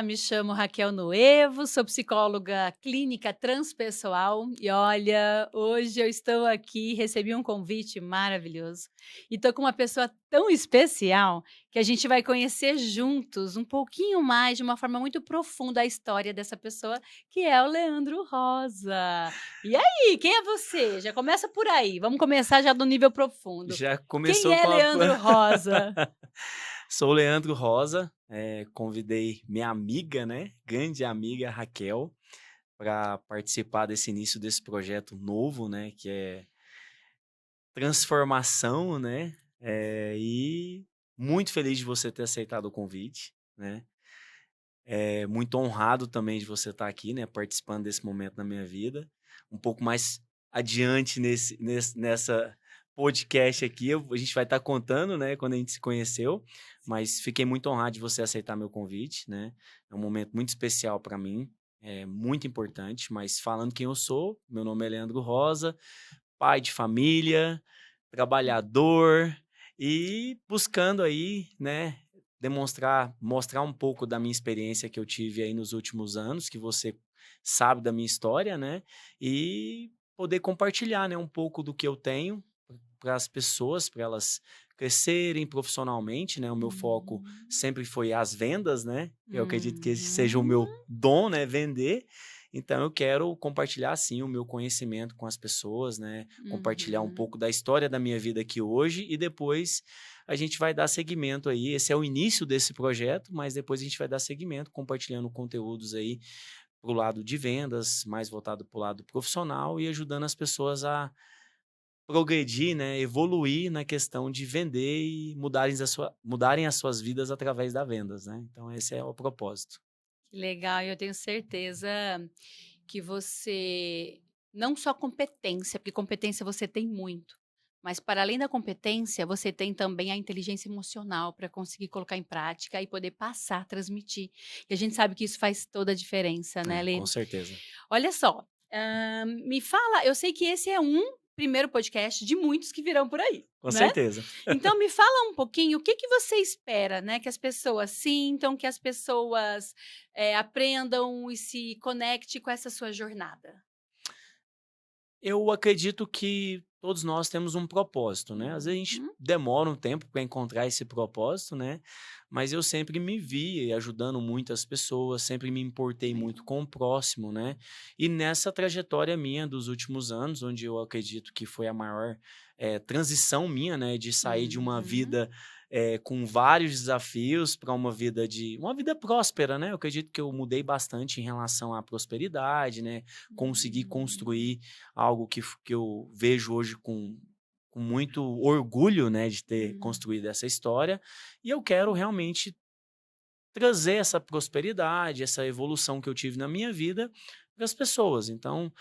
Olá, me chamo Raquel Noevo, sou psicóloga clínica transpessoal e olha, hoje eu estou aqui, recebi um convite maravilhoso e estou com uma pessoa tão especial que a gente vai conhecer juntos um pouquinho mais, de uma forma muito profunda, a história dessa pessoa, que é o Leandro Rosa. E aí, quem é você? Já começa por aí, vamos começar já do nível profundo. Já Quem começou é com a Leandro Rosa? Sou o Leandro Rosa, convidei minha amiga, né, grande amiga Raquel, para participar desse início desse projeto novo, né, que é transformação, né, e muito feliz de você ter aceitado o convite, né, muito honrado também de você estar aqui, né, participando desse momento na minha vida. Um pouco mais adiante nessa podcast aqui, a gente vai estar contando, né, quando a gente se conheceu, mas fiquei muito honrado de você aceitar meu convite, né? É um momento muito especial para mim, é muito importante, mas falando quem eu sou, meu nome é Leandro Rosa, pai de família, trabalhador e buscando aí, né, mostrar um pouco da minha experiência que eu tive aí nos últimos anos, que você sabe da minha história, né, e poder compartilhar, né, um pouco do que eu tenho para as pessoas, para elas crescerem profissionalmente, né? O meu foco Hum. sempre foi as vendas, né? Eu acredito que esse seja o Uhum. meu dom, né, vender. Então eu quero compartilhar sim o meu conhecimento com as pessoas, né? Compartilhar um Uhum. pouco da história da minha vida aqui hoje e depois a gente vai dar seguimento aí. Esse é o início desse projeto, mas depois a gente vai dar seguimento compartilhando conteúdos aí para o lado de vendas, mais voltado para o lado profissional e ajudando as pessoas a progredir, né, evoluir na questão de vender e mudarem as suas vidas através da vendas, né. Então esse é o propósito. Que legal, e eu tenho certeza que você não só competência, porque competência você tem muito, mas para além da competência, você tem também a inteligência emocional para conseguir colocar em prática e poder passar, transmitir. E a gente sabe que isso faz toda a diferença, né, É, com Lê? certeza. Olha só, me fala, eu sei que esse é um primeiro podcast de muitos que virão por aí, Com né? certeza. Então me fala um pouquinho o que que você espera, né, que as pessoas sintam, que as pessoas, aprendam e se conecte com essa sua jornada. Eu acredito que todos nós temos um propósito, né. Às vezes a gente Uhum, demora um tempo para encontrar esse propósito, né, mas eu sempre me vi ajudando muitas pessoas, sempre me importei muito legal. com o próximo, né. E nessa trajetória minha dos últimos anos, onde eu acredito que foi a maior, transição minha, né, de sair de uma Uhum, vida, com vários desafios para uma vida próspera, né. Eu acredito que eu mudei bastante em relação à prosperidade, né, consegui hum, construir algo que eu vejo hoje com muito orgulho, né, de ter hum. construído essa história, e eu quero realmente trazer essa prosperidade, essa evolução que eu tive na minha vida para as pessoas. Então,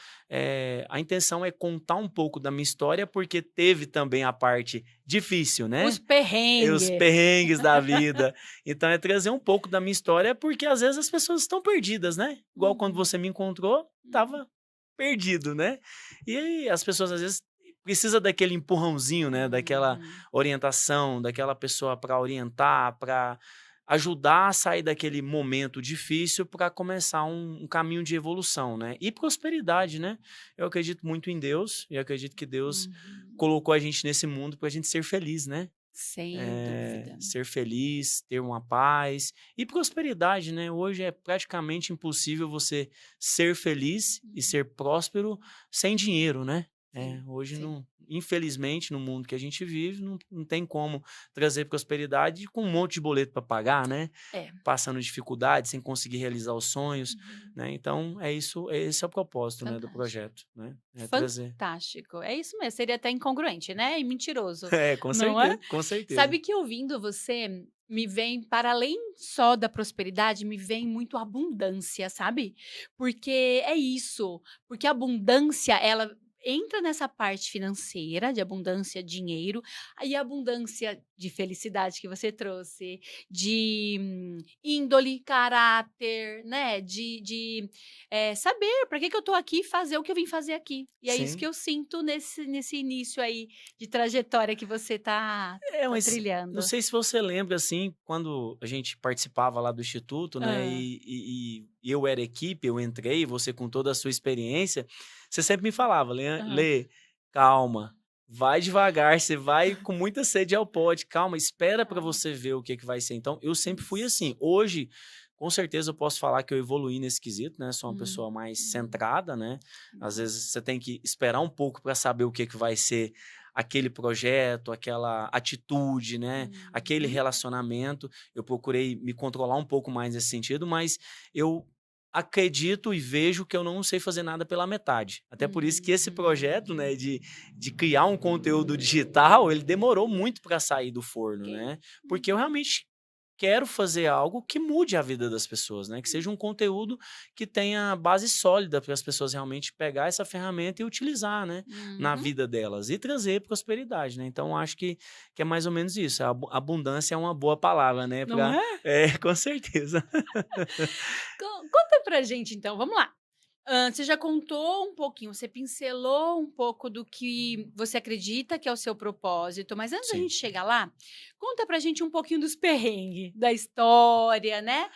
a intenção é contar um pouco da minha história, porque teve também a parte difícil, Os né, os perrengue. perrengues da vida. Então é trazer um pouco da minha história, porque às vezes as pessoas estão perdidas, né. Igual quando Uhum, você me encontrou, uhum, estava perdido, né. E aí as pessoas às vezes precisa daquele empurrãozinho, né, daquela uhum. orientação, daquela pessoa para orientar, para ajudar a sair daquele momento difícil para começar um caminho de evolução, né. E prosperidade, né. Eu acredito muito em Deus e acredito que Deus Uhum. colocou a gente nesse mundo para a gente ser feliz, né. Sem dúvida. Ser feliz, ter uma paz e prosperidade, né. Hoje é praticamente impossível você ser feliz e Uhum. ser próspero sem dinheiro, né. Sim, Hoje sim. não, infelizmente, no mundo que a gente vive, não tem como trazer prosperidade com um monte de boleto para pagar, né, É. passando dificuldade, sem conseguir realizar os sonhos, Uhum. né. Então é isso, esse é o propósito, né, do Fantástico. projeto, né, é trazer. Fantástico. É isso mesmo, seria até incongruente, né, e mentiroso, É, com não é? certeza, com certeza. Sabe que ouvindo você, me vem para além só da prosperidade, me vem muito a abundância, sabe? Porque é isso, porque a abundância ela entra nessa parte financeira, de abundância, dinheiro, aí a abundância de felicidade que você trouxe, de índole, caráter, né, saber para que eu tô aqui, fazer o que eu vim fazer aqui. E é isso que Sim. eu sinto nesse início aí de trajetória que você tá Mas não trilhando. sei se você lembra, assim, quando a gente participava lá do instituto, né, Hã. e eu era equipe, eu entrei, você com toda a sua experiência, você sempre me falava: Aham. Lê, calma, vai devagar, você vai com muita sede ao pote, calma, espera para Calma. você ver o que que vai ser". Então, eu sempre fui Isso. assim. Hoje, com certeza eu posso falar que eu evoluí nesse quesito, né, sou uma Hum. pessoa mais Hum. centrada, né, às Legal. vezes você tem que esperar um pouco para saber o que que vai ser aquele projeto, aquela atitude, né, aquele Uhum. relacionamento. Eu procurei me controlar um pouco mais nesse sentido, mas eu acredito e vejo que eu não sei fazer nada pela metade. Até por isso que esse projeto, Uhum. né, de criar um conteúdo digital, ele demorou muito para sair do forno, Ok. né, porque eu Uhum. realmente quero fazer algo que mude a vida das pessoas, né, que seja um conteúdo que tenha base sólida para as pessoas realmente pegar essa ferramenta e utilizar, né, na Uhum. vida delas e trazer prosperidade, né. Então acho que é mais ou menos isso, a abundância é uma boa palavra, né, Não para é? com certeza. Conta pra gente então, vamos lá. Você já contou um pouquinho, você pincelou um pouco do que você acredita que é o seu propósito, mas antes da Sim, gente chegar lá, conta pra gente um pouquinho dos perrengue, da história, né,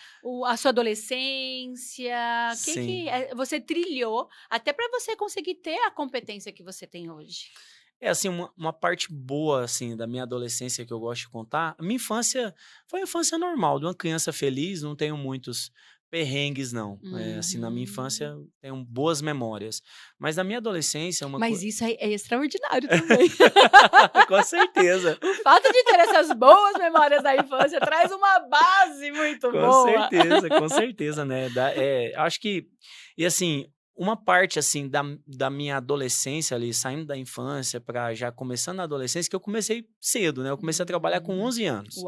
a sua adolescência, o que, sim. você trilhou, até para você conseguir ter a competência que você tem hoje? É, assim, uma parte boa, assim, da minha adolescência que eu gosto de contar, a minha infância foi uma infância normal, de uma criança feliz, não tenho muitos perrengues não. Assim, na minha infância Uhum. tenho boas memórias, mas na minha adolescência uma Mas coisa isso é extraordinário também. com certeza, O fato de ter essas boas memórias da infância traz uma base muito boa. com certeza, né, acho que e assim, uma parte, assim, da minha adolescência ali, saindo da infância para já começando na adolescência, que eu comecei cedo, né, eu comecei a trabalhar com Hum. 11 anos.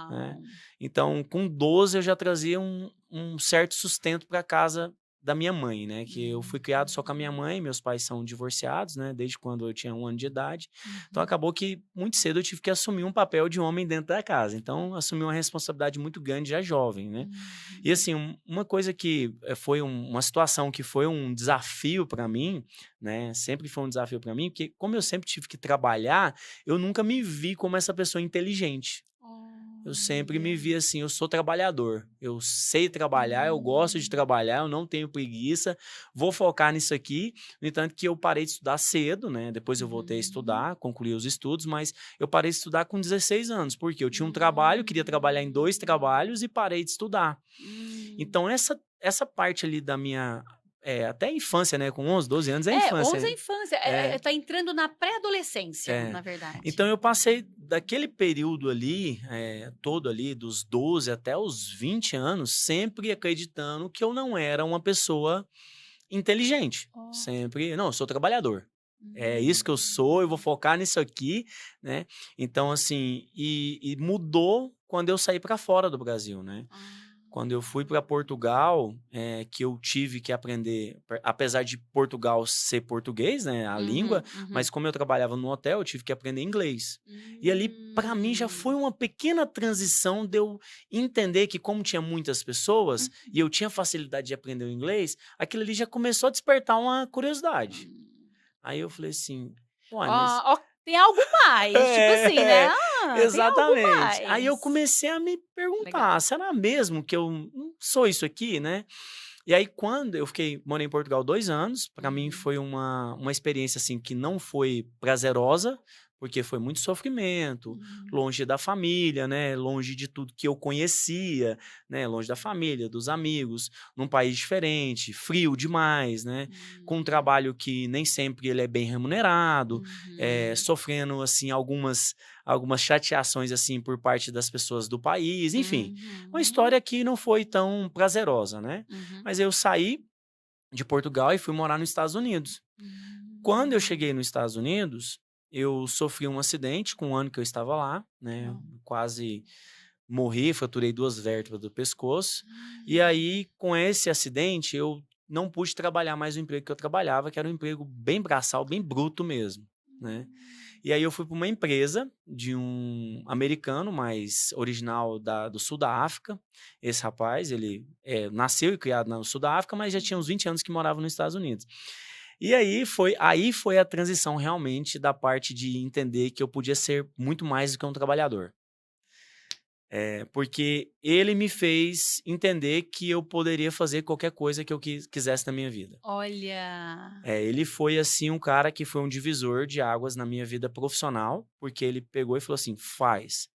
Né. Uau! Então, com 12 eu já trazia um certo sustento para casa da minha mãe, né, que eu fui criado só com a minha Uhum. mãe, meus pais são divorciados, né, desde quando eu tinha 1 ano de idade. Então Uhum. acabou que muito cedo eu tive que assumir um papel de homem dentro da casa, então assumi uma responsabilidade muito grande já jovem, né. E Uhum. assim, uma coisa que, foi uma situação que foi um desafio para mim, né, sempre foi um desafio para mim, porque como eu sempre tive que trabalhar, eu nunca me vi como essa pessoa inteligente. Eu sempre me Olha. vi assim, eu sou trabalhador, eu sei trabalhar, eu gosto de Hum. trabalhar, eu não tenho preguiça, vou focar nisso aqui. No entanto que eu parei de estudar cedo, né, depois eu voltei a Uhum. estudar, concluí os estudos, mas eu parei de estudar com 16 anos, porque eu tinha um trabalho, queria trabalhar em 2 Hum. trabalhos e parei de estudar. Hum. Então essa parte ali da minha, até a infância, né, com 11, 12 anos é É, infância. 11 é infância, É, tá entrando na pré-adolescência, é. na verdade. Então eu passei daquele período ali, todo ali, dos 12 até os 20 anos, sempre acreditando que eu não era uma pessoa inteligente. Ó. Sempre, não, eu sou trabalhador. É isso que eu sou, eu vou Hum. focar nisso aqui, né? Então, assim, e mudou quando eu saí para fora do Brasil, né? Ah. Quando eu fui para Portugal, que eu tive que aprender, apesar de Portugal ser português, né, a língua, Uhum, uhum. mas como eu trabalhava no hotel, eu tive que aprender inglês. E ali, para mim, já foi Hum. uma pequena transição de eu entender que, como tinha muitas pessoas Uhum. e eu tinha facilidade de aprender o inglês, aquilo ali já começou a despertar uma curiosidade. Hum. Aí eu falei assim: "Uai, mas" Ó, tem algo mais, tipo assim, né, é, tem algo exatamente. Aí eu mais. comecei a me perguntar: Legal. "Será mesmo que eu não sou isso aqui, né?" E aí quando eu morei em Portugal 2 anos, para mim Uhum. foi uma experiência, assim, que não foi prazerosa, porque foi muito sofrimento, Uhum. longe da família, né, longe de tudo que eu conhecia, né, longe da família, dos amigos, num país diferente, frio demais, né, com um Hum. trabalho que nem sempre ele é bem remunerado, Uhum. sofrendo, assim, algumas chateações, assim, por parte das pessoas do país, enfim, uma Uhum. história que não foi tão prazerosa, né. Uhum. Mas eu saí de Portugal e fui morar nos Estados Unidos. Quando eu cheguei Hum. nos Estados Unidos, eu sofri um acidente com 1 ano que eu estava lá, né, Ó. quase morri, fraturei 2 vértebras do pescoço, e Hum. aí com esse acidente eu não pude trabalhar mais no emprego que eu trabalhava, que era um emprego bem braçal, bem bruto mesmo, né. E aí eu fui para uma empresa de um americano, mas original do sul da África. Esse rapaz, ele nasceu e criado no sul da África, mas já tinha uns 20 anos que morava nos Estados Unidos. E aí foi a transição realmente da parte de entender que eu podia ser muito mais do que um trabalhador. Porque ele me fez entender que eu poderia fazer qualquer coisa que eu quisesse na minha vida. Olha. Ele foi, assim, um cara que foi um divisor de águas na minha vida profissional, porque ele pegou e falou assim, faz.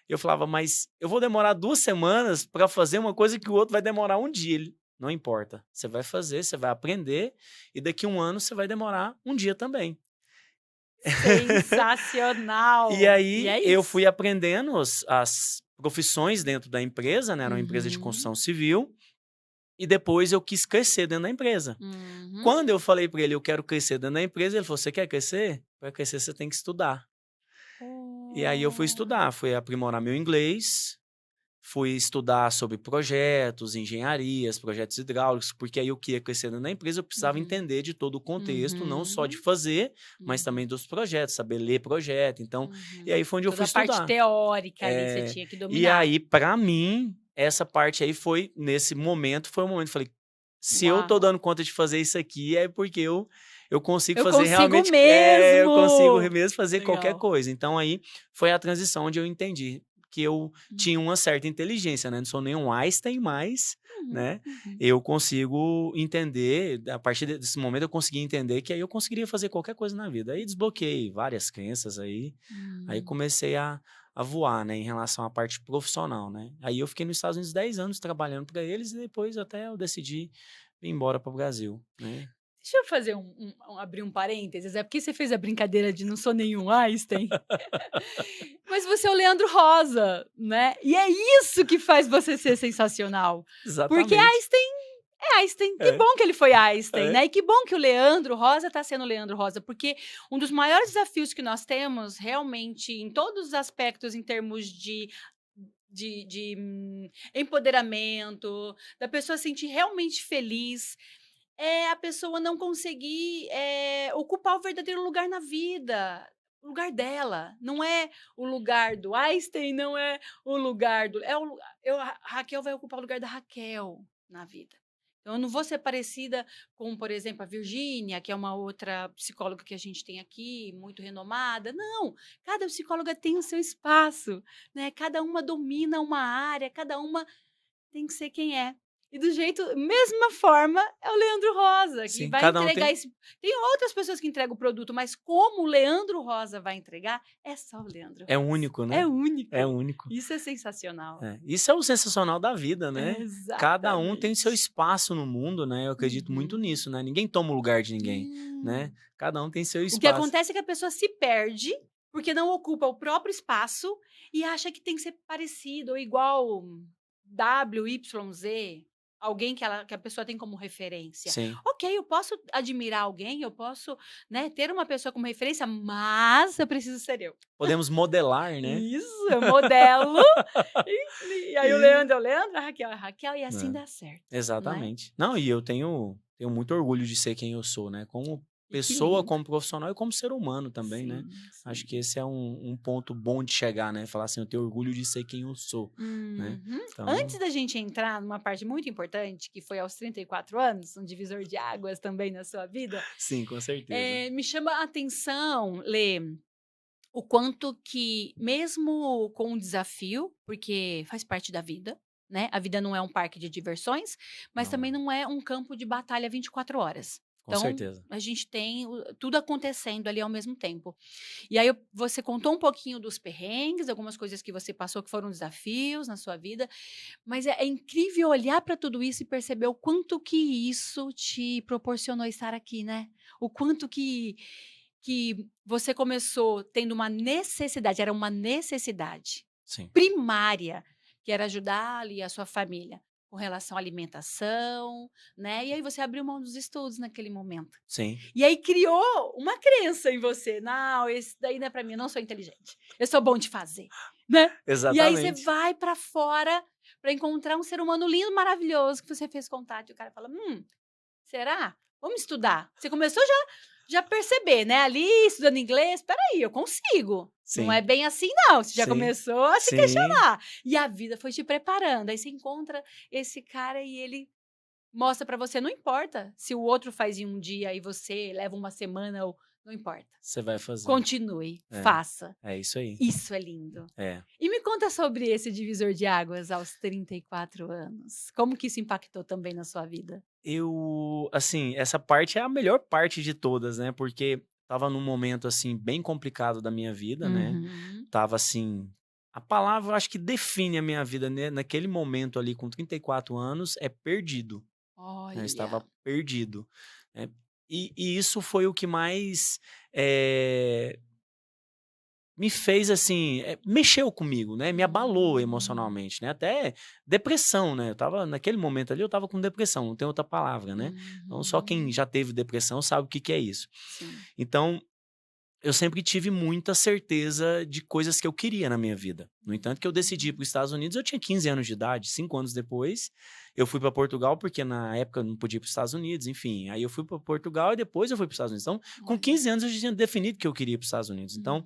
Eu falava, mas eu vou demorar 2 semanas para fazer uma coisa que o outro vai demorar um dia. Ele, não importa, você vai fazer, você vai aprender, e daqui 1 ano você vai demorar um dia também. E Sensacional! E aí é eu isso. fui aprendendo as profissões dentro da empresa, né, era uma empresa de Uhum, construção civil, e depois eu quis crescer dentro da empresa. uhum. Quando eu falei para ele, eu quero crescer dentro da empresa, ele falou, você quer crescer? Para crescer você tem que estudar. E aí eu fui Oh. estudar, fui aprimorar meu inglês, fui estudar sobre projetos, engenharias, projetos hidráulicos, porque aí eu queria crescer dentro da empresa, eu precisava Uhum, entender de todo o contexto, não só de uhum, fazer, mas também uhum, dos projetos, saber ler projeto. Então, e uhum. aí foi onde eu fui Toda a parte estudar. teórica ali que você Eh, tinha que e dominar. aí, para mim, essa parte aí foi, nesse momento, foi o momento, falei, se eu tô Uau! dando conta de fazer isso aqui, é porque eu consigo Eu fazer consigo realmente, eu consigo mesmo! mesmo fazer qualquer Legal. coisa. Então aí foi a transição onde eu entendi que eu Hum. tinha uma certa inteligência, né? Não sou nenhum Einstein, mas, Uhum, né? uhum. Eu consigo entender, a partir desse momento eu consegui entender que aí eu conseguiria fazer qualquer coisa na vida. Aí desbloqueei várias crenças aí Hum. comecei a voar, né, em relação à parte profissional, né? Aí eu fiquei nos Estados Unidos 10 anos trabalhando para eles e depois até eu decidi ir embora para o Brasil, né? Deixa eu fazer abrir um parênteses, é porque você fez a brincadeira de não sou nenhum Einstein, mas você é o Leandro Rosa, né, e é isso que faz você ser sensacional, porque Exatamente. Einstein é Einstein, que É, bom que ele foi Einstein, é. né, e que bom que o Leandro Rosa está sendo Leandro Rosa, porque um dos maiores desafios que nós temos realmente em todos os aspectos em termos de empoderamento, da pessoa se sentir realmente feliz, é a pessoa não conseguir, ocupar o verdadeiro lugar na vida, o lugar dela. Não é o lugar do Einstein, não é o lugar do é o lu eu a Raquel vai ocupar o lugar da Raquel na vida. Então eu não vou ser parecida com, por exemplo, a Virgínia, que é uma outra psicóloga que a gente tem aqui, muito renomada. Não, cada psicóloga tem o seu espaço, né, cada uma domina uma área, cada uma tem que ser quem é. E do jeito mesma forma é o Leandro Rosa, que Sim, vai cada um entregar tem esse tem outras pessoas que entregam o produto, mas como o Leandro Rosa vai entregar, é só o Leandro é Rosa. único, É né? É único. único. Isso é sensacional. Isso é o sensacional da vida, né? Cada um tem seu Exatamente. espaço no mundo, né? Eu acredito muito Uhum. nisso, né? Ninguém toma o lugar de ninguém, né? Hum. Cada um tem seu O que espaço. acontece é que a pessoa se perde, porque não ocupa o próprio espaço e acha que tem que ser parecido ou igual W, Y, Z, alguém que a pessoa tem como referência. Sim. Ok, eu posso admirar alguém, eu posso, né, ter uma pessoa como referência, mas eu preciso ser eu. Podemos modelar, né? Isso, eu modelo, e aí o E Leandro é o Leandro, a Raquel é a Raquel, e assim é, dá certo, não é? exatamente. Não, e eu tenho muito orgulho de ser quem eu sou, né? Como E que pessoa, lindo. como profissional e como ser humano também, né? Sim, Acho sim. que esse é um ponto bom de chegar, né? Falar assim, eu tenho orgulho de ser quem eu sou, né? Uhum. Antes Então, da gente entrar numa parte muito importante, que foi aos 34 anos, um divisor de águas também na sua vida, sim, com certeza. me chama a atenção, Lê, o quanto que mesmo com um desafio, porque faz parte da vida, né, a vida não é um parque de diversões, mas Não também é. não é um campo de batalha 24 horas. Com Então, certeza. a gente tem tudo acontecendo ali ao mesmo tempo. E aí você contou um pouquinho dos perrengues, algumas coisas que você passou que foram desafios na sua vida, mas é incrível olhar para tudo isso e perceber o quanto que isso te proporcionou estar aqui, né? O quanto que você começou tendo uma necessidade, era uma necessidade Sim, primária, que era ajudar ali a sua família com relação à alimentação, né? E aí você abriu mão dos estudos naquele momento. sim, E aí criou uma crença em você: "Não, esse daí não é para mim, eu não sou inteligente, eu sou bom de fazer", né. E aí você exatamente. vai para fora para encontrar um ser humano lindo, maravilhoso, que você fez contato e o cara fala: será? Vamos estudar". Você começou já já perceber, né? Ali, estudando inglês, peraí, eu consigo. Não é Sim, bem assim, não. Você já sim, começou a se sim. questionar. E a vida foi te preparando. Aí você encontra esse cara e ele mostra pra você, não importa se o outro faz em um dia e você leva uma semana ou não importa. Você vai fazer. Continue, É, faça. é isso aí. Isso é lindo. É. E me conta sobre esse divisor de águas aos 34 anos. Como que isso impactou também na sua vida? Assim, essa parte é a melhor parte de todas, né? Porque estava num momento, assim, bem complicado da minha vida, né? Uhum. Tava assim, a palavra eu acho que define a minha vida, né? Naquele momento ali, com 34 anos, é perdido, né? Eu estava Olha. perdido, né? E isso foi o que mais eh, me fez assim, mexeu comigo, né, me abalou Hum. emocionalmente, né, até depressão, né, eu estava naquele momento ali eu estava com depressão, não tem outra palavra, né. Então só quem Uhum. já teve depressão sabe o que que é isso. Sim. Então eu sempre tive muita certeza de coisas que eu queria na minha vida. No entanto, que eu decidi ir para Uhum. os Estados Unidos, eu tinha 15 anos de idade. 5 anos depois, eu fui para Portugal, porque na época eu não podia ir para os Estados Unidos, enfim. Aí eu fui para Portugal e depois eu fui para os Estados Unidos. Então, com Olha. 15 anos eu já tinha definido que eu queria ir para os Estados Unidos. Então,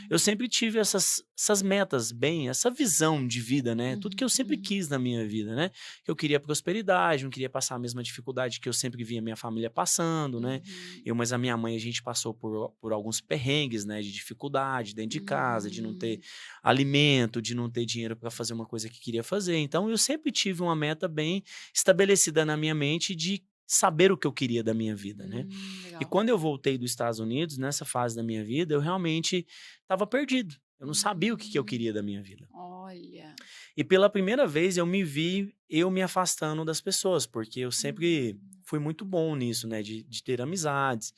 eu Uhum. sempre tive essas metas bem, essa visão de vida, né? Tudo que eu sempre Uhum. quis na minha vida, né? Que eu queria prosperidade, não queria passar a mesma dificuldade que eu sempre via minha família passando, né? Uhum. Mas a minha mãe, a gente passou por alguns perrengues, né, de dificuldade dentro de casa, de não ter Hum. alimento, de não ter dinheiro para fazer uma coisa que queria fazer. Então, eu sempre tive uma meta bem estabelecida na minha mente de saber o que eu queria da minha vida, né? E Legal. quando eu voltei dos Estados Unidos, nessa fase da minha vida, eu realmente estava perdido. Eu não sabia o que eu Hum. queria da minha vida. Olha. E pela primeira vez eu me vi eu me afastando das pessoas, porque eu sempre Hum. fui muito bom nisso, né, de ter amizades.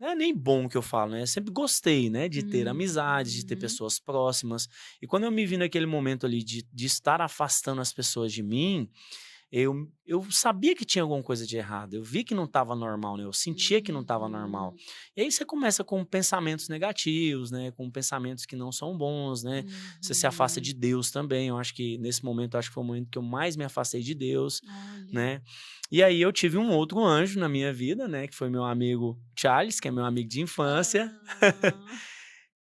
Não é nem bom que eu falo, né? Eu sempre gostei, né, de ter amizades, de ter Uhum. pessoas próximas. E quando eu me vi naquele momento ali de estar afastando as pessoas de mim, eu sabia que tinha alguma coisa de errado. Eu vi que não estava normal, né? Eu sentia que não estava normal. Uhum. E aí você começa com pensamentos negativos, né? Com pensamentos que não são bons, né? Você se afasta Uhum. de Deus também. Eu acho que nesse momento, eu acho que foi o momento que eu mais me afastei de Deus, Olha. né? E aí eu tive um outro anjo na minha vida, né? Que foi meu amigo Charles, que é meu amigo de infância, Ah,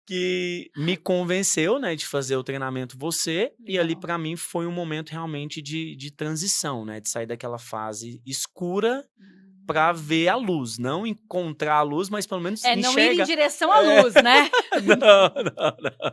que me convenceu, né, de fazer o treinamento Você, e ali legal. para mim foi um momento realmente de transição, né, de sair daquela fase escura para ver a Hum. luz, não encontrar a luz, mas pelo menos É, não ir em enxerga. direção à É, luz, né? não, não, não.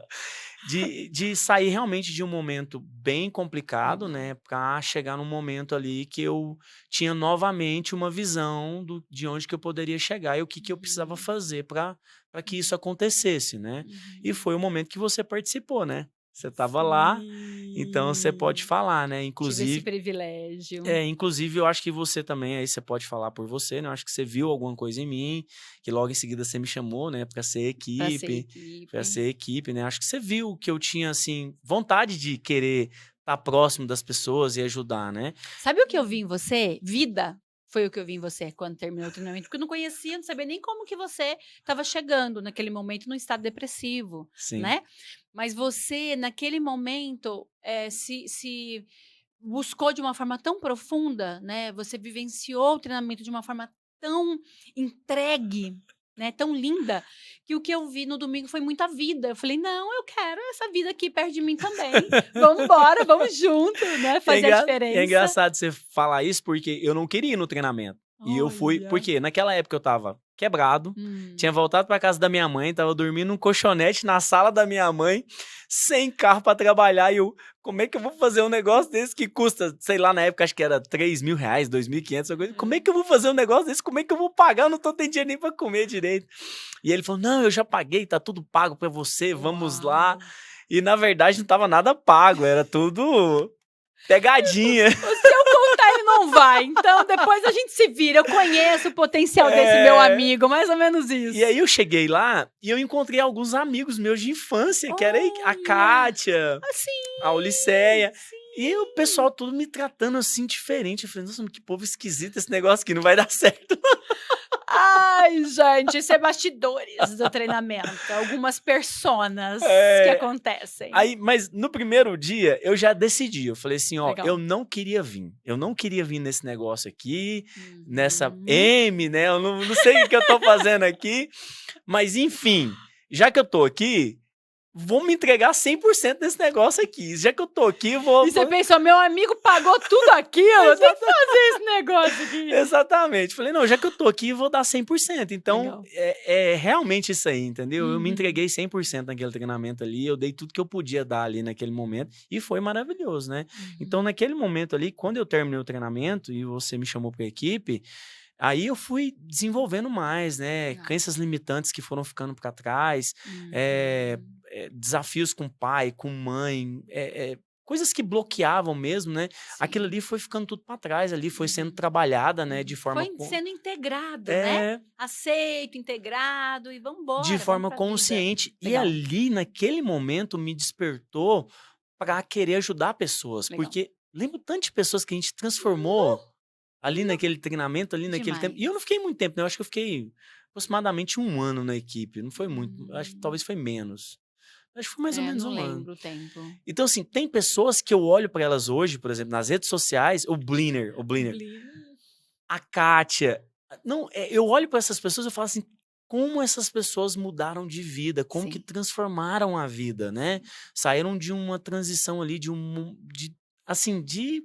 De sair realmente de um momento bem complicado, Uhum. né, para chegar num momento ali que eu tinha novamente uma visão de onde que eu poderia chegar e o que que eu precisava Uhum. fazer para que isso Uhum. acontecesse, né. E Uhum. foi o momento que você participou, né. Você estava lá, então você pode Sim. falar, né, Tive esse inclusive privilégio. inclusive eu acho que você também, aí você pode falar por você, né, eu acho que você viu alguma coisa em mim, que logo em seguida você me chamou, né, Pra ser para equipe. ser equipe, né, acho que você viu que eu tinha, assim, vontade de querer estar próximo das pessoas e ajudar, né. Sabe o que eu vi em você? Vida. Foi o que eu vi em você quando terminou o treinamento, porque eu não conhecia, não sabia nem como que você estava chegando naquele momento num estado depressivo, Sim. né. Mas você naquele momento, se buscou de uma forma tão profunda, né, você vivenciou o treinamento de uma forma tão entregue, né, tão linda, que o que eu vi no domingo foi muita vida. Eu falei: "Não, eu quero essa vida aqui perto de mim também. Vamos embora, vamos junto, né, fazer a E é diferença". engraçado você falar isso, porque eu não queria ir no treinamento. E eu fui Olha. porque naquela época eu estava quebrado, tinha Hum. voltado para casa da minha mãe, estava dormindo num colchonete na sala da minha mãe, sem carro para trabalhar, e eu: "Como é que eu vou fazer um negócio desse que custa", sei lá, na época acho que era R$ 3.000, 2.500, alguma coisa. "Como é Aham. que eu vou fazer um negócio desse? Como é que eu vou pagar? Eu não tô tendo dinheiro nem para comer direito". E ele falou: "Não, eu já paguei, tá tudo pago para você, vamos lá". Uau. E na verdade não estava nada pago, era tudo pegadinha. O se eu contar, ele não vai, então depois a gente se vira. Eu conheço o potencial desse meu É. amigo, mais ou menos E aí isso. eu cheguei lá e eu encontrei alguns amigos meus de infância, que era a Olha. Kátia, Ah, a sim, Oliceia, e o pessoal sim. tudo me tratando assim diferente. Eu falei: "Nossa, mas que povo esquisito esse negócio aqui, não vai dar certo". Ai, gente, isso é bastidores do treinamento. Algumas personas que É, acontecem. aí, mas no primeiro dia eu já decidi. Eu falei assim, ó, Legal. eu não queria vir. Eu não queria vir nesse negócio aqui, nessa Uhum. M, né? Eu não sei o que eu tô fazendo aqui. Mas enfim, já que eu tô aqui, vou me entregar 100% desse negócio aqui. Já que eu tô aqui, E você pensou, meu amigo pagou tudo aquilo, eu tenho que fazer esse negócio aqui. Exatamente. Falei, não, já que eu tô aqui, vou dar 100%. Então, Legal. é realmente isso aí, entendeu? Eu me Uhum. entreguei 100% naquele treinamento ali, eu dei tudo que eu podia dar ali naquele momento e foi maravilhoso, né? Então, naquele momento ali, quando eu terminei o treinamento e você me chamou para a equipe, aí eu fui desenvolvendo mais, né? Legal. Crenças limitantes que foram ficando para trás, desafios com pai, com mãe, coisas que bloqueavam mesmo, né? Aquilo Sim. ali foi ficando tudo para trás, ali foi sendo trabalhada, né? Foi sendo integrado, né? Aceito, integrado e vambora. De forma consciente. E ali, naquele momento, me despertou para querer ajudar pessoas. Legal. Porque lembro tanto de pessoas que a gente transformou ali naquele treinamento, ali naquele tempo. E eu não fiquei muito tempo, né? Eu acho que eu fiquei aproximadamente 1 ano na equipe. Não foi muito. Acho que talvez foi menos. Acho que foi mais ou menos não 1 ano. lembro o tempo. Então, assim, tem pessoas que eu olho para elas hoje, por exemplo, nas redes sociais, o Bliner, a Kátia. Não, eu olho para essas pessoas e falo assim, como essas pessoas mudaram de vida, como que transformaram a vida, né? Saíram de uma transição ali, de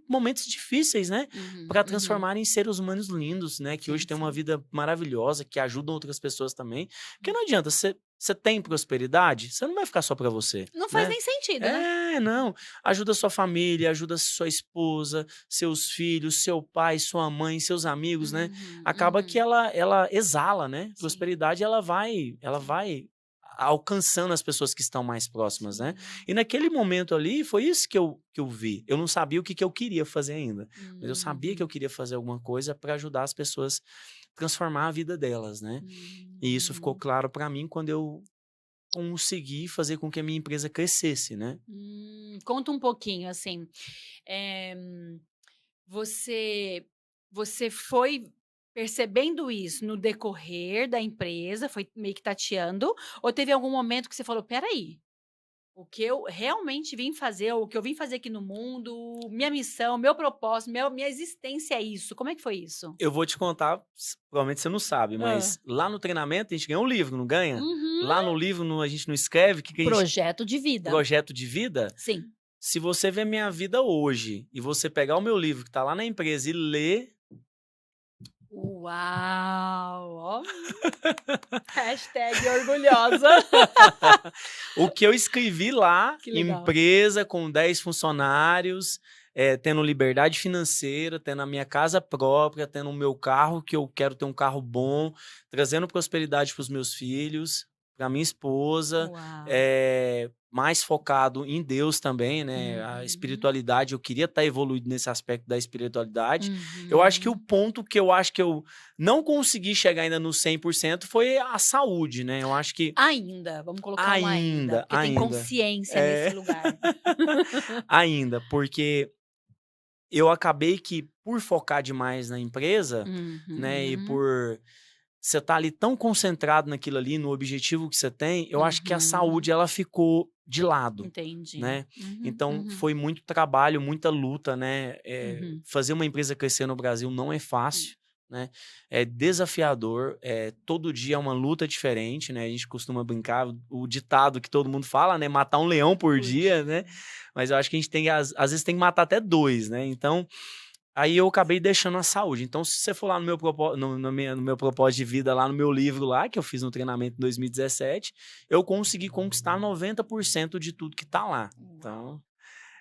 momentos difíceis, né? Para transformarem em seres humanos lindos, né? Que hoje têm uma vida maravilhosa, que ajudam outras pessoas também. Porque não adianta, você tem prosperidade, você não vai ficar só para você. Não faz nem sentido, né? Não. Ajuda sua família, ajuda sua esposa, seus filhos, seu pai, sua mãe, seus amigos, né? Acaba que ela exala, né? Prosperidade, ela vai alcançando as pessoas que estão mais próximas, né? E naquele momento ali, foi isso que eu vi. Eu não sabia o que eu queria fazer ainda, mas eu sabia que eu queria fazer alguma coisa para ajudar as pessoas a transformar a vida delas, né? E isso ficou claro para mim quando eu consegui fazer com que a minha empresa crescesse, né? Conta um pouquinho, assim, você foi percebendo isso no decorrer da empresa, foi meio que tateando, ou teve algum momento que você falou: "Espera aí, o que eu realmente vim fazer, o que eu vim fazer aqui no mundo, minha missão, meu propósito, minha existência é isso", como é que foi isso? Eu vou te contar, provavelmente você não sabe, mas lá no treinamento a gente ganha um livro, não ganha? Lá no livro a gente não escreve o que a gente... Projeto de vida. Projeto de vida? Sim. Se você ver minha vida hoje e você pegar o meu livro que está lá na empresa e ler... Uau! Ó. Hashtag orgulhosa. O que eu escrevi lá, Que legal. empresa com 10 funcionários, tendo liberdade financeira, tendo a minha casa própria, tendo o meu carro, que eu quero ter um carro bom, trazendo prosperidade para os meus filhos, para minha esposa, mais focado em Deus também, né? A espiritualidade, eu queria estar evoluído nesse aspecto da espiritualidade. Eu acho que o ponto que eu não consegui chegar ainda no 100% foi a saúde, né? Eu acho que... Vamos colocar um ainda, porque tem consciência nesse lugar. Ainda, porque eu acabei que, por focar demais na empresa, né, e por você estar ali tão concentrado naquilo ali, no objetivo que você tem, eu acho que a saúde, ela ficou de lado. Entendi. Né? Então, foi muito trabalho, muita luta, né? Fazer uma empresa crescer no Brasil não é fácil, né? É desafiador, todo dia é uma luta diferente, né? A gente costuma brincar, o ditado que todo mundo fala, né? Matar um leão por dia, né? Mas eu acho que a gente tem, às vezes tem que matar até 2, né? Então, aí eu acabei deixando a saúde. Então, se você for lá no meu propósito de vida, lá no meu livro lá, que eu fiz no treinamento em 2017, eu consegui conquistar 90% de tudo que tá lá. Então,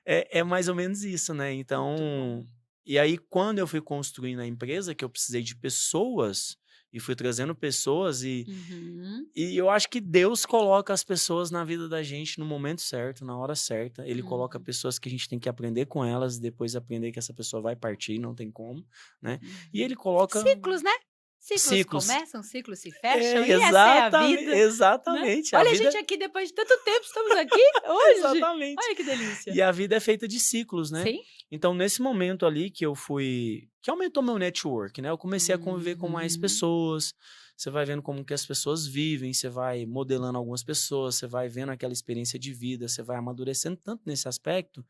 é mais ou menos isso, né? Então, e aí quando eu fui construindo a empresa, que eu precisei de pessoas, e fui trazendo pessoas, e eu acho que Deus coloca as pessoas na vida da gente no momento certo, na hora certa. Ele coloca pessoas que a gente tem que aprender com elas, e depois aprender que essa pessoa vai partir, não tem como, né? E ele coloca... Ciclos, né? Ciclos Ciclos. começam, ciclos se fecham, e essa é a Exatamente, vida, né? exatamente. A Olha a vida gente aqui depois de tanto tempo, estamos aqui hoje. exatamente. Olha que delícia. E a vida é feita de ciclos, né? Sim. Então, nesse momento ali que que aumentou meu network, né? Eu comecei a conviver com mais Uhum. pessoas, você vai vendo como que as pessoas vivem, você vai modelando algumas pessoas, você vai vendo aquela experiência de vida, você vai amadurecendo tanto nesse aspecto.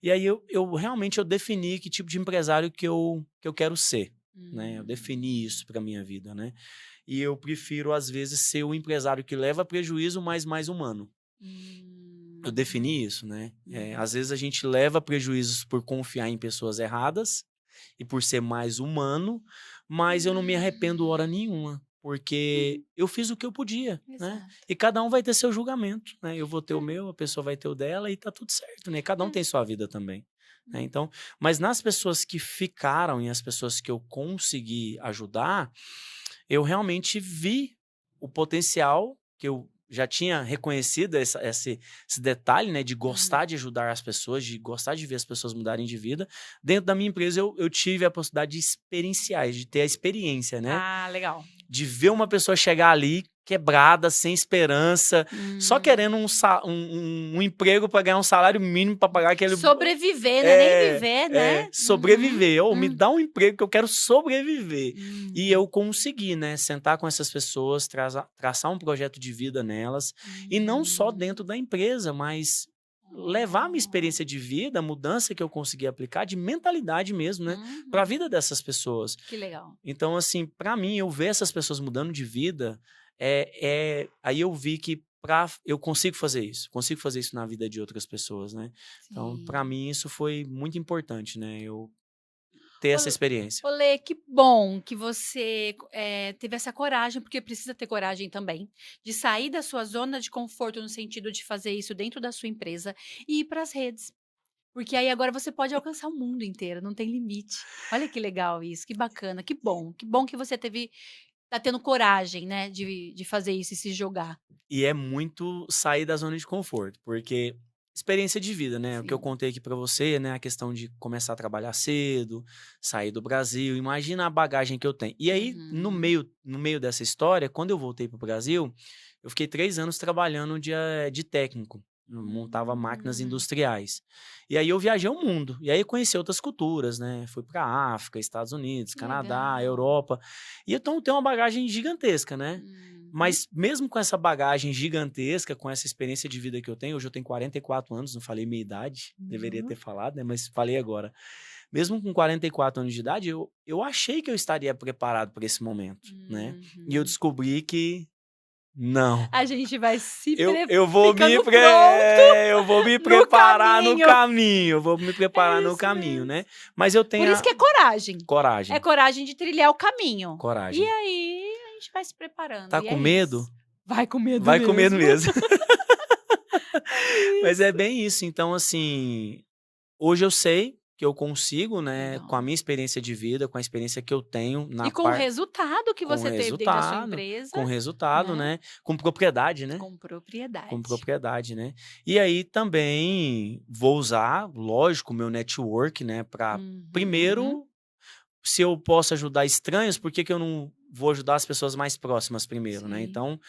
E aí eu realmente eu defini que tipo de empresário que eu quero ser, né? Eu defini isso para minha vida, né? E eu prefiro, às vezes, ser o empresário que leva prejuízo, mas mais humano. Eu defini isso, né? Às vezes a gente leva prejuízos por confiar em pessoas erradas e por ser mais humano, mas eu não me arrependo hora nenhuma, porque eu fiz o que eu podia, né? Exato. E cada um vai ter seu julgamento, né? Eu vou ter o É. meu, a pessoa vai ter o dela e tá tudo certo, né? Cada um É. tem sua vida também, né? Então, mas nas pessoas que ficaram e as pessoas que eu consegui ajudar, eu realmente vi o potencial que eu já tinha reconhecido esse detalhe, né, de gostar de ajudar as pessoas, de gostar de ver as pessoas mudarem de vida. Dentro da minha empresa, eu tive a possibilidade de experienciar, de ter a experiência, né? Ah, legal. De ver uma pessoa chegar ali quebrada, sem esperança, só querendo um emprego para ganhar um salário mínimo para pagar aquele... Sobreviver, né? Nem viver, né? Sobreviver. Ou me dá um emprego que eu quero sobreviver. E eu Uhum. consegui, né, sentar com essas pessoas, traçar um projeto de vida nelas, e não só dentro da empresa, mas levar a minha experiência de vida, a mudança que eu consegui aplicar, de mentalidade mesmo, né, para a vida dessas pessoas. Que legal. Então, assim, para mim, eu ver essas pessoas mudando de vida, aí eu vi que eu consigo fazer isso na vida de outras pessoas, né? Então, para Sim. mim, isso foi muito importante, né? Eu ter essa experiência. Olê, que bom que você teve essa coragem, porque precisa ter coragem também, de sair da sua zona de conforto no sentido de fazer isso dentro da sua empresa e ir para as redes. Porque aí agora você pode alcançar o mundo inteiro, não tem limite. Olha que legal isso, que bacana, que bom que você tá tendo coragem, né, de fazer isso e se jogar. E é muito sair da zona de conforto, porque experiência de vida, né? O que eu Sim. contei aqui para você, né? A questão de começar a trabalhar cedo, sair do Brasil, imagina a bagagem que eu tenho. E aí, Uhum. no meio dessa história, quando eu voltei para o Brasil, eu fiquei 3 anos trabalhando de técnico. Eu montava máquinas Hum. industriais. E aí eu viajei o mundo. E aí conheci outras culturas, né? Fui para África, Estados Unidos, Que Canadá, legal. Europa. E então tem uma bagagem gigantesca, né? Uhum. Mas mesmo com essa bagagem gigantesca, com essa experiência de vida que eu tenho, hoje eu tenho 44 anos, não falei minha idade, deveria ter falado, né? Mas falei agora. Mesmo com 44 anos de idade, eu achei que eu estaria preparado para esse momento, né? E eu Uhum. descobri que não. A gente vai Eu vou ficando pronto eu vou me no preparar no caminho. caminho, eu vou me preparar É no isso caminho, mesmo. né? Mas eu Por tenho isso a que é coragem. É coragem, coragem de trilhar o caminho. E coragem. aí a gente vai se preparando, Tá e com é medo? isso. Vai com medo Vai com medo mesmo. mesmo. É Mas é isso. bem isso. Então, assim, hoje eu sei que eu consigo, né, com a Legal. minha experiência de vida, com a experiência que eu tenho E na com o par resultado que com você teve dentro da sua resultado, empresa, com resultado, né, né, com propriedade, né, com com propriedade. propriedade, né. E aí também vou usar, lógico, o meu network, né, para Uhum. primeiro, se eu posso ajudar estranhos, por que que eu não vou ajudar as pessoas mais próximas primeiro, né. Sim, Então,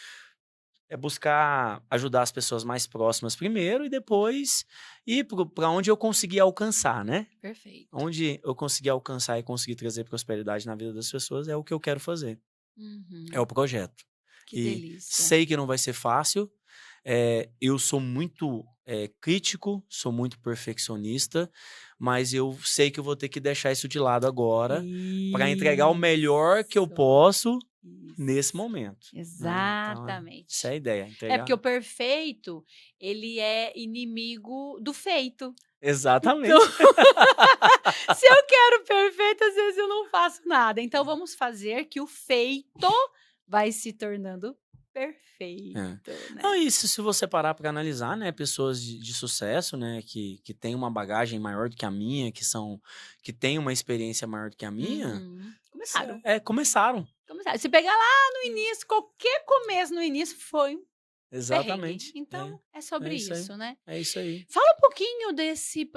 é buscar ajudar as pessoas mais próximas primeiro e depois ir para onde eu conseguir alcançar, né. perfeito. Onde eu conseguir alcançar e conseguir trazer prosperidade na vida das pessoas é o que eu quero fazer, é Uhum. o projeto. Que E delícia. sei que não vai ser fácil, eu sou muito, crítico, sou muito perfeccionista, mas eu sei que eu vou ter que deixar isso de lado agora, para entregar o melhor que eu Isso, posso nesse isso. momento, né. Então, essa é Exatamente. a ideia, É porque entregar o perfeito, ele é inimigo do feito. Então, exatamente. se eu quero perfeito, às vezes eu não faço nada. Então vamos fazer que o feito vai se tornando perfeito, É. né. Não, isso se você parar para analisar, né, pessoas de sucesso, né, que têm uma bagagem maior do que a minha, que têm uma experiência maior do que a minha, Uhum. Começaram, começaram. começaram. Se pegar lá no início, qualquer começo no início foi perrengue. Exatamente. Então, é É sobre isso aí. isso, né? É isso aí. Fala um pouquinho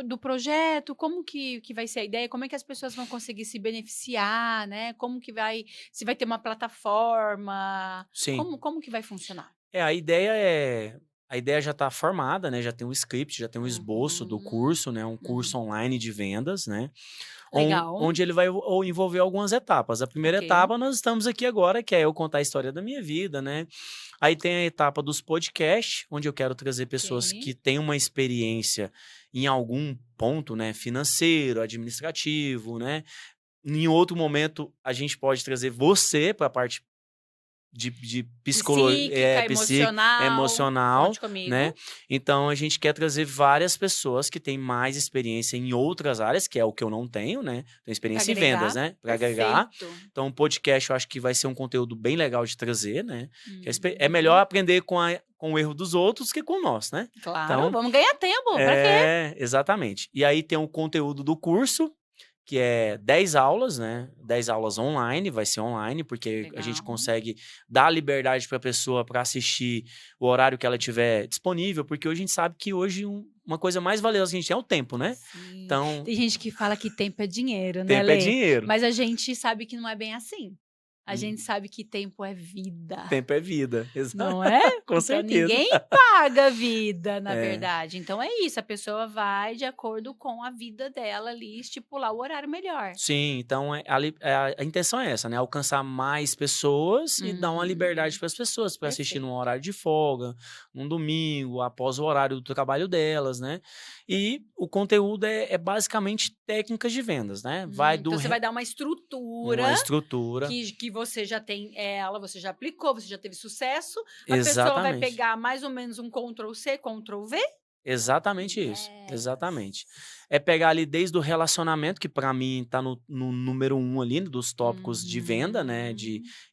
do projeto, como que vai ser a ideia, como é que as pessoas vão conseguir se beneficiar, né? Como que vai, se vai ter uma plataforma, Sim. como que vai funcionar? A ideia já está formada, né? Já tem um script, já tem um esboço do Uhum, curso, né? Um uhum. curso online de vendas, né? Legal, Onde ele vai envolver algumas etapas. A primeira ok, etapa, nós estamos aqui agora, que é eu contar a história da minha vida, né? Aí tem a etapa dos podcasts, onde eu quero trazer pessoas ok. que têm uma experiência em algum ponto, né? Financeiro, administrativo, né? Em outro momento, a gente pode trazer você para a parte de psicologia, Psíquica, emocional, emocional, conte né? comigo. Então a gente quer trazer várias pessoas que têm mais experiência em outras áreas, que é o que eu não tenho, né? Tenho Para experiência em vendas, agregar, né? Para agregar. perfeito. Então o podcast eu acho que vai ser um conteúdo bem legal de trazer, né? Que é melhor Uhum. aprender com o erro dos outros que com o nosso, né? Claro, Então, vamos ganhar tempo, para quê? exatamente. E aí tem o conteúdo do curso, que é 10 aulas, né? 10 aulas online, vai ser online, porque a gente Legal. consegue dar liberdade para a pessoa para assistir o horário que ela tiver disponível, porque hoje a gente sabe que hoje uma coisa mais valiosa que a gente tem é o tempo, né? Sim, Então, tem gente que fala que tempo é dinheiro, né, tempo é Lê? dinheiro, Mas a gente sabe que não é bem assim. A gente hum, sabe que tempo é vida. tempo é vida, Não é? com Então certeza. ninguém paga a vida, na É. verdade. Então é isso, a pessoa vai de acordo com a vida dela ali, estipular o horário melhor. Sim, então a intenção é essa, né? Alcançar mais pessoas e dar uma liberdade Uhum, para as pessoas para assistir num perfeito. horário de folga, num domingo, após o horário do trabalho delas, né? E o conteúdo é basicamente técnicas de vendas, né? Vai Então você vai dar uma uma estrutura estrutura. que você já tem ela, você já aplicou, você já teve sucesso, a pessoa vai Exatamente. pegar mais ou menos um Ctrl C, Ctrl V. Exatamente isso, exatamente. Yes. É pegar ali desde o relacionamento, que para mim tá no número um ali, dos tópicos de venda, né, Uhum.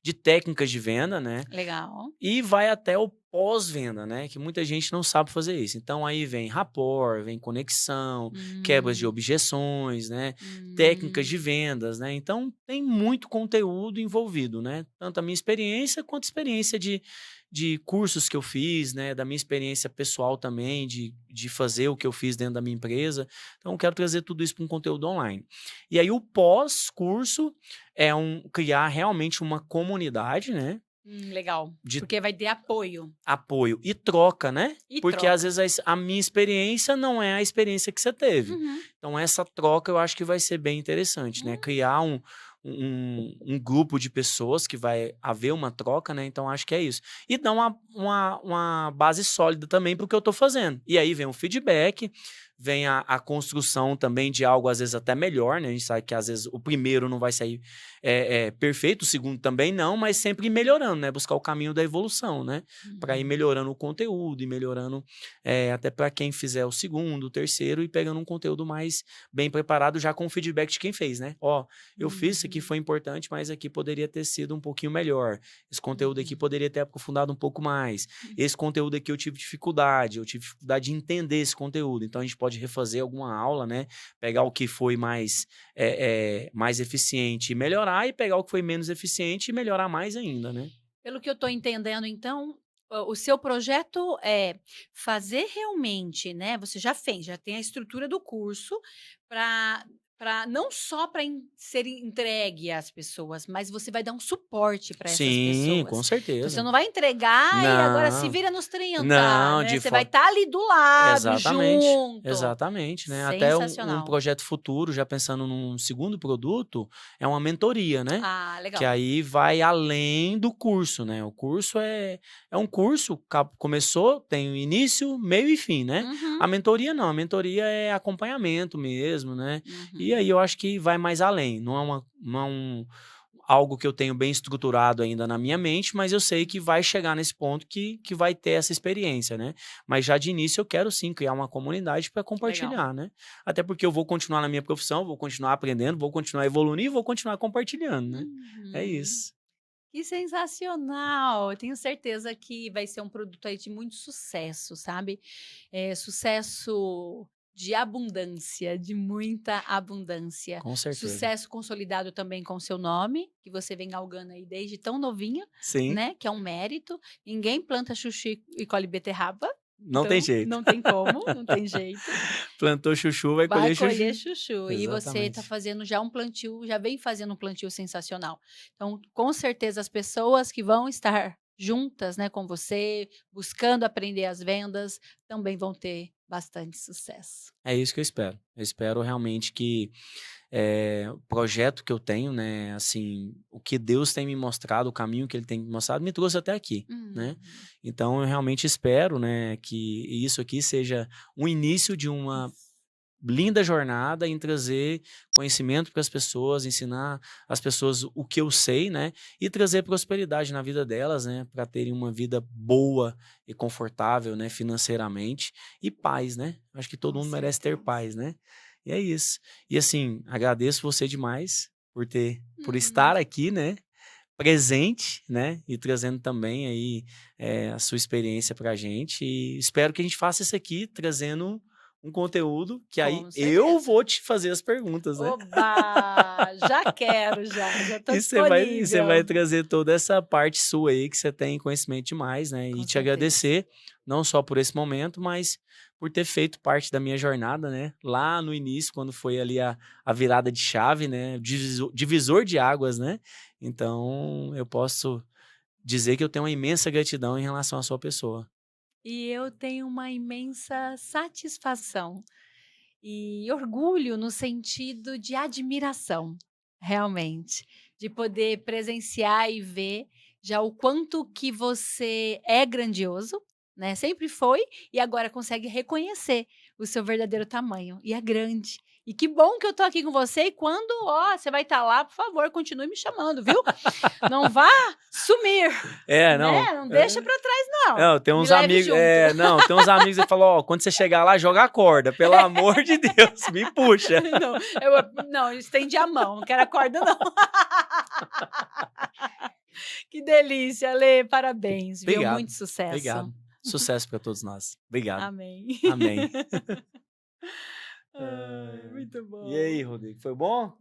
de técnicas de venda, né, Legal. e vai até o pós-venda, né, que muita gente não sabe fazer isso. Então aí vem rapport, vem conexão, quebras de Hum, objeções, né, técnicas hum. de vendas, né. Então tem muito conteúdo envolvido, né, tanto a minha experiência quanto a experiência de cursos que eu fiz, né, da minha experiência pessoal também, de fazer o que eu fiz dentro da minha empresa. Então eu quero trazer tudo isso para um conteúdo online. E aí o pós-curso é criar realmente uma comunidade, né, Legal, de porque vai ter apoio apoio e troca, né? e Porque às troca. vezes a minha experiência não é a experiência que você teve. Uhum. Então essa troca eu acho que vai ser bem interessante, né? Hum, Criar um grupo de pessoas que vai haver uma troca, né? Então acho que é isso. E dar uma base sólida também para o que eu estou fazendo. E aí vem o feedback, vem a construção também de algo às vezes até melhor, né? A gente sabe que às vezes o primeiro não vai sair perfeito, o segundo também não, mas sempre ir melhorando, né? Buscar o caminho da evolução, né? Para ir uhum. melhorando o conteúdo e melhorando até para quem fizer o segundo, o terceiro e pegando um conteúdo mais bem preparado já com o feedback de quem fez, né? Ó, eu fiz isso aqui, Uhum. foi importante, mas aqui poderia ter sido um pouquinho melhor. Esse conteúdo aqui Uhum. poderia ter aprofundado um pouco mais. Esse conteúdo aqui eu tive dificuldade de entender esse conteúdo. Então a gente pode refazer alguma aula, né? Pegar o que foi mais eficiente e melhorar, e pegar o que foi menos eficiente e melhorar mais ainda, né? Pelo que eu estou entendendo, então, o seu projeto é fazer realmente, né? Você já fez, já tem a estrutura do curso para não só para ser entregue às pessoas, mas você vai dar um suporte para essas Sim, com pessoas. Então você certeza. não vai entregar e agora se Não, vira nos 30, não, né? de Você vai forma. estar ali do lado, Exatamente, junto. exatamente, né? Até um Sensacional. projeto futuro, já pensando num segundo produto, é uma mentoria, né? Ah, Que legal. aí vai além do curso, né? O curso é um curso, começou, tem o início, meio e fim, né? Uhum, A mentoria não, a mentoria é acompanhamento mesmo, né? E uhum. aí eu acho que vai mais além, não é algo que eu tenho bem estruturado ainda na minha mente, mas eu sei que vai chegar nesse ponto que vai ter essa experiência, né? Mas já de início eu quero sim criar uma comunidade para Legal. compartilhar, né? Até porque eu vou continuar na minha profissão, vou continuar aprendendo, vou continuar evoluindo e vou continuar compartilhando, né? É Uhum. isso. Que sensacional! Eu tenho certeza que vai ser um produto aí de muito sucesso, sabe? Sucesso de abundância, de muita abundância. Com certeza. Sucesso consolidado também com seu nome, que você vem galgando aí desde tão novinha, Sim, né? Que é um mérito. Ninguém planta chuchu e colhe beterraba, não tem então jeito. não tem como, não tem jeito. Plantou chuchu, vai Vai colher colher chuchu. chuchu. E você está Exatamente. fazendo já um plantio, já vem fazendo um plantio sensacional. Então, com certeza, as pessoas que vão estar juntas, né, com você, buscando aprender as vendas, também vão ter bastante sucesso. É isso que eu espero. Eu espero realmente que o projeto que eu tenho, né, assim, o que Deus tem me mostrado, o caminho que Ele tem me mostrado, me trouxe até aqui, né? Uhum. Então eu realmente espero, né, que isso aqui seja um início de uma Isso. linda jornada em trazer conhecimento para as pessoas, ensinar as pessoas o que eu sei, né, e trazer prosperidade na vida delas, né, para terem uma vida boa e confortável, né, financeiramente e paz, né? Acho que todo Com mundo merece ter certeza. paz, né? E é isso. E assim, agradeço você demais por Hum. estar aqui, né, presente, né, e trazendo também aí a sua experiência para a gente. E espero que a gente faça isso aqui trazendo um conteúdo que aí Com eu certeza. vou te fazer as perguntas, né? Oba! Já quero já estou E você vai disponível. trazer toda essa parte sua aí que você tem conhecimento demais, né? E Com te certeza. agradecer, não só por esse momento, mas por ter feito parte da minha jornada, né? Lá no início, quando foi ali a virada de chave, né? Divisor de águas, né? Então, eu posso dizer que eu tenho uma imensa gratidão em relação à sua pessoa. E eu tenho uma imensa satisfação e orgulho no sentido de admiração, realmente, de poder presenciar e ver já o quanto que você é grandioso, né, sempre foi e agora consegue reconhecer o seu verdadeiro tamanho, e é grande. E que bom que eu tô aqui com você e quando, ó, você vai estar lá, por favor, continue me chamando, viu. Não vá sumir, É, não. né, não deixa para trás não, Não, tem me uns leve amigos. junto. Não, tem uns amigos que falam, ó, quando você chegar lá, joga a corda. Pelo amor de Deus, me puxa. Não, não, estendi a mão, não quero a corda não. Que delícia, Lê, parabéns, viu, Obrigado, muito sucesso. obrigado. Sucesso para todos nós. Obrigado. Amém. Amém. Ai, muito E aí, bom. Rodrigo, foi bom?